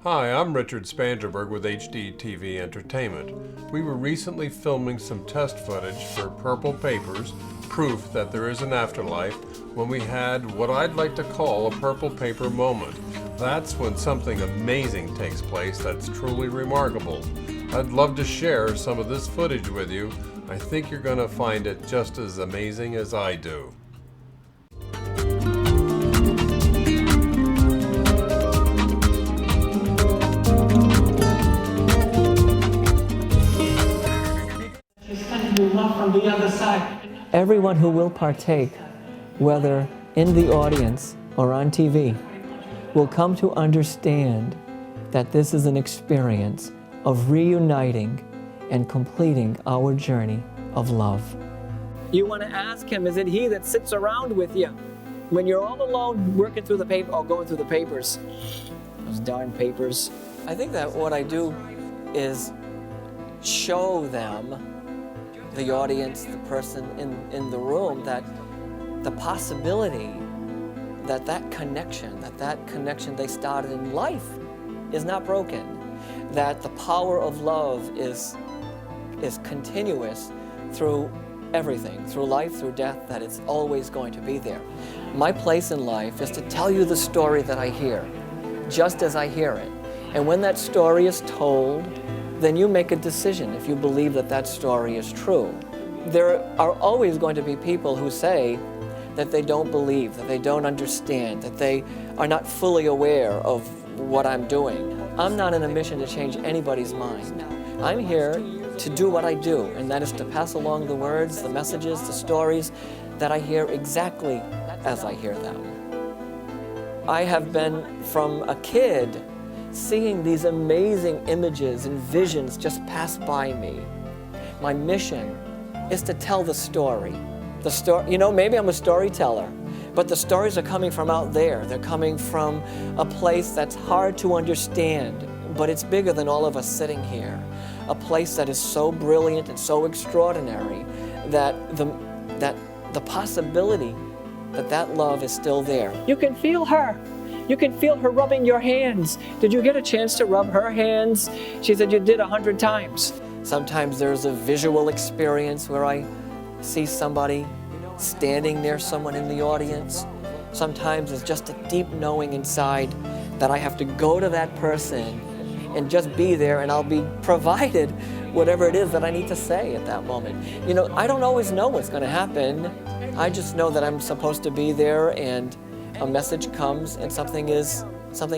Hi, I'm Richard Spangenberg with HD TV Entertainment. We were recently filming some test footage for Purple Papers, proof that there is an afterlife, when we had what I'd like to call a purple paper moment. That's when something amazing takes place that's truly remarkable. I'd love to share some of this footage with you. I think you're going to find it just as amazing as I do. From the other side. Everyone who will partake, whether in the audience or on TV, will come to understand that this is an experience of reuniting and completing our journey of love. You want to ask him, is it he that sits around with you when you're all alone working through the paper or going through the papers? Those darn papers. I think that what I do is show them, the audience, the person in the room, that the possibility that connection they started in life is not broken, that the power of love is continuous through everything, through life, through death, that it's always going to be there. My place in life is to tell you the story that I hear, just as I hear it. And when that story is told, then you make a decision if you believe that that story is true. There are always going to be people who say that they don't believe, that they don't understand, that they are not fully aware of what I'm doing. I'm not in a mission to change anybody's mind. I'm here to do what I do, and that is to pass along the words, the messages, the stories that I hear exactly as I hear them. I have been, from a kid, seeing these amazing images and visions just pass by me. My mission is to tell the story. The story, you know, maybe I'm a storyteller, but the stories are coming from out there. They're coming from a place that's hard to understand, but it's bigger than all of us sitting here. A place that is so brilliant and so extraordinary that the possibility that love is still there. You can feel her. You can feel her rubbing your hands. Did you get a chance to rub her hands? She said you did 100 times. Sometimes there's a visual experience where I see somebody standing near someone in the audience. Sometimes it's just a deep knowing inside that I have to go to that person and just be there, and I'll be provided whatever it is that I need to say at that moment. You know, I don't always know what's going to happen. I just know that I'm supposed to be there, and a message comes and something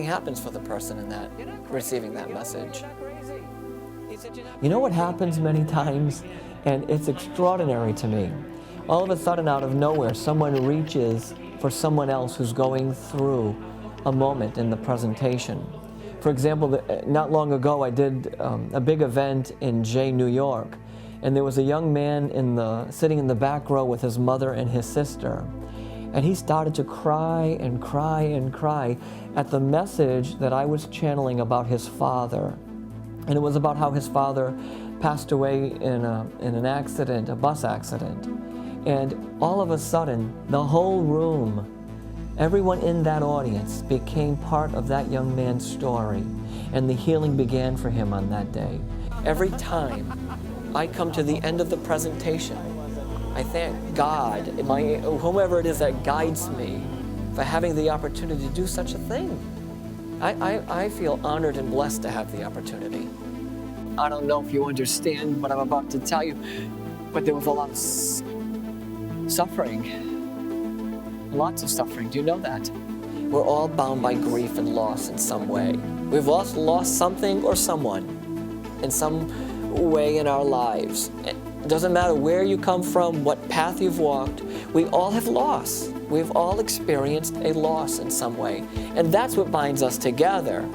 happens for the person in that, receiving that message. You know what happens many times, and it's extraordinary to me. All of a sudden, out of nowhere, someone reaches for someone else who's going through a moment in the presentation. For example, not long ago, I did a big event in New York, and there was a young man sitting in the back row with his mother and his sister. And he started to cry and cry and cry at the message that I was channeling about his father. And it was about how his father passed away in an accident, a bus accident. And all of a sudden, the whole room, everyone in that audience became part of that young man's story. And the healing began for him on that day. Every time I come to the end of the presentation, I thank God, whomever it is that guides me, for having the opportunity to do such a thing. I feel honored and blessed to have the opportunity. I don't know if you understand what I'm about to tell you, but there was a lot of suffering. Lots of suffering. Do you know that? We're all bound by grief and loss in some way. We've all lost something or someone in some way in our lives. It doesn't matter where you come from, what path you've walked, we all have loss. We've all experienced a loss in some way. And that's what binds us together.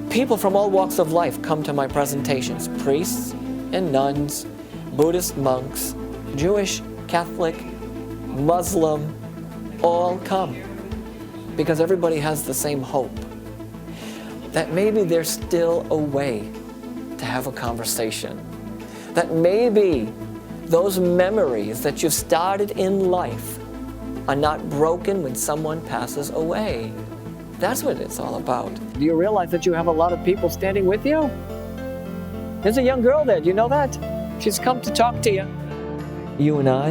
People from all walks of life come to my presentations. Priests and nuns, Buddhist monks, Jewish, Catholic, Muslim, all come. Because everybody has the same hope. That maybe there's still a way to have a conversation. That maybe those memories that you've started in life are not broken when someone passes away. That's what it's all about. Do you realize that you have a lot of people standing with you? There's a young girl there, do you know that? She's come to talk to you. You and I,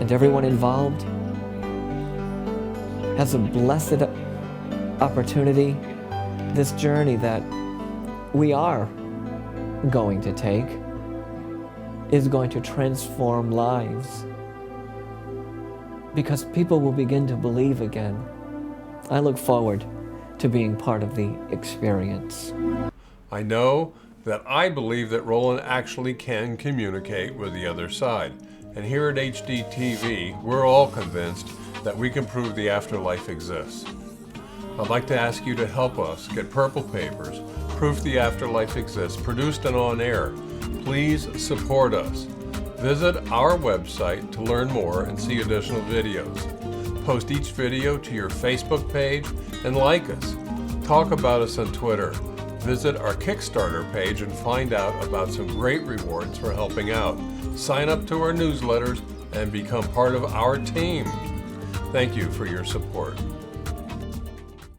and everyone involved, has a blessed opportunity, this journey that we are going to take is going to transform lives, because people will begin to believe again. I look forward to being part of the experience. I know that I believe that Roland actually can communicate with the other side. And here at HDTV, we're all convinced that we can prove the afterlife exists. I'd like to ask you to help us get Purple Papers, Proof the Afterlife Exists, produced and on air. Please support us. Visit our website to learn more and see additional videos. Post each video to your Facebook page and like us. Talk about us on Twitter. Visit our Kickstarter page and find out about some great rewards for helping out. Sign up to our newsletters and become part of our team. Thank you for your support.